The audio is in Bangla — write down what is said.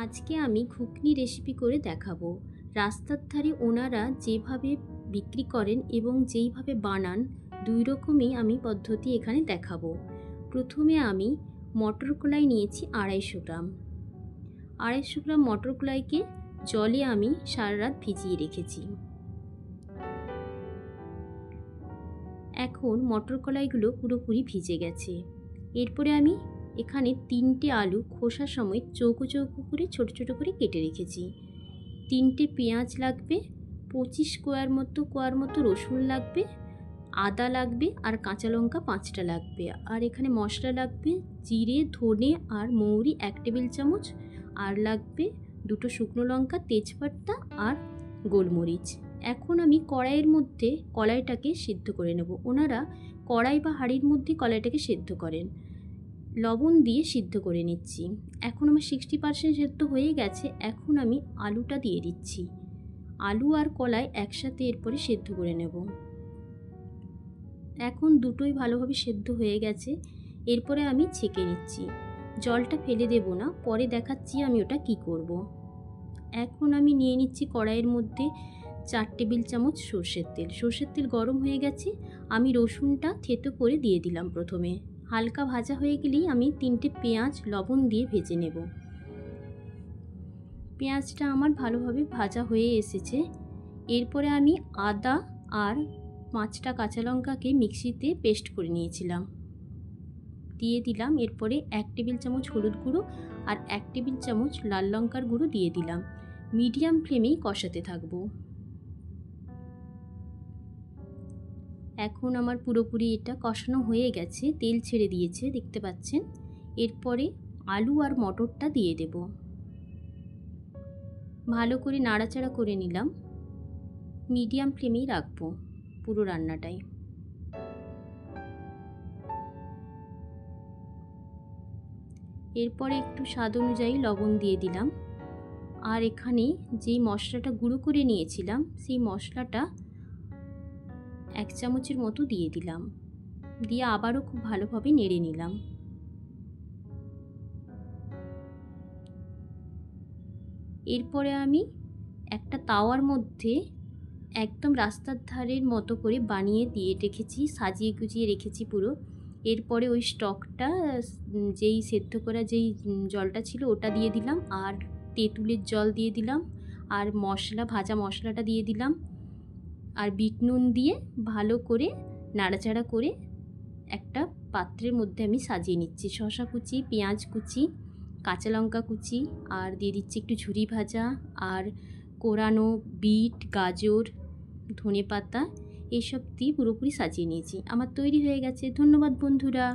আজকে আমি ঘুগনি রেসিপি করে দেখাবো। রাস্তার ধারে ওনারা যেভাবে বিক্রি করেন এবং যেইভাবে বানান, দুই রকমই আমি পদ্ধতি এখানে দেখাবো। প্রথমে আমি মটর কলাই নিয়েছি 250 গ্রাম। 250 গ্রাম মটর কলাইকে জলে আমি সারা রাত ভিজিয়ে রেখেছি। এখন মটর কলাইগুলো পুরোপুরি ভিজে গেছে। এরপরে আমি এখানে 3টে আলু খোসা সমেত চৌকো চৌকো করে ছোট ছোট করে কেটে রেখেছি। 3টে পেঁয়াজ লাগবে, 25 কোয়ার মতো রসুন লাগবে, আদা লাগবে আর কাঁচা লঙ্কা 5টা লাগবে। আর এখানে মশলা লাগবে জিরে, ধনে আর মৌরি 1 টেবিল চামচ, আর লাগবে 2টো শুকনো লঙ্কা, তেজপাতা আর গোলমরিচ। এখন আমি কড়াইয়ের মধ্যে কলাইটাকে সিদ্ধ করে নেব। ওনারা কড়াই বা হাঁড়ির মধ্যে কলাইটাকে সিদ্ধ করেন। লবণ দিয়ে সিদ্ধ করে নিচ্ছি। এখন আমার 60% সিদ্ধ হয়ে গেছে। এখন আমি আলুটা দিয়ে দিচ্ছি। আলু আর কলাই একসাথে এরপরে সিদ্ধ করে নেব। এখন দুটোই ভালোভাবে সিদ্ধ হয়ে গেছে। এরপরে আমি ছেঁকে নিচ্ছি। জলটা ফেলে দেব না, পরে দেখাচ্ছি আমি ওটা কি করব। এখন আমি নিয়ে নিচ্ছি কড়াইয়ের মধ্যে 4 টেবিল চামচ সর্ষের তেল। সর্ষের তেল গরম হয়ে গেছে। আমি রসুনটা থেতো করে দিয়ে দিলাম। প্রথমে হালকা ভাজা হয়ে গেলেই আমি 3টে পেঁয়াজ লবণ দিয়ে ভেজে নেব। পেঁয়াজটা আমার ভালোভাবে ভাজা হয়ে এসেছে। এরপরে আমি আদা আর 5টা কাঁচা লঙ্কাকে মিক্সিতে পেস্ট করে নিয়েছিলাম, দিয়ে দিলাম। এরপরে 1 টেবিল চামচ হলুদ গুঁড়ো আর 1 টেবিল চামচ লাল লঙ্কার গুঁড়ো দিয়ে দিলাম। মিডিয়াম ফ্লেমেই কষাতে থাকবো। এখন আমার পুরোপুরি এটা কষানো হয়ে গেছে, তেল ছেড়ে দিয়েছে, দেখতে পাচ্ছেন। এরপরে আলু আর মটরটা দিয়ে দেব। ভালো করে নাড়াচাড়া করে নিলাম। মিডিয়াম ফ্লেমেই রাখবো পুরো রান্নাটাই। এরপরে একটু স্বাদ অনুযায়ী লবণ দিয়ে দিলাম। আর এখানে যেই মশলাটা গুঁড়ো করে নিয়েছিলাম সেই মশলাটা 1 চামচের মতো দিয়ে দিলাম। দিয়ে আবারও খুব ভালোভাবে নেড়ে নিলাম। এরপরে আমি একটা তাওয়ার মধ্যে একদম রাস্তার ধারের মতো করে বানিয়ে দিয়ে রেখেছি, সাজিয়ে গুজিয়ে রেখেছি পুরো। এরপরে ওই স্টকটা, যেই সেদ্ধ করা যেই জলটা ছিল ওটা দিয়ে দিলাম, আর তেঁতুলের জল দিয়ে দিলাম, আর ভাজা মশলাটা দিয়ে দিলাম, আর বিট নুন দিয়ে ভালো করে নাড়াচাড়া করে একটা পাত্রের মধ্যে আমি সাজিয়ে নিচ্ছি। শসা কুচি, পেঁয়াজ কুচি, কাঁচা লঙ্কা কুচি, আর দিয়ে দিচ্ছি একটু ঝুরি ভাজা, আর কোরানো বিট, গাজর, ধনেপাতা, এইসব দিয়ে পুরোপুরি সাজিয়ে নিয়েছি। আমার তৈরি হয়ে গেছে। ধন্যবাদ বন্ধুরা।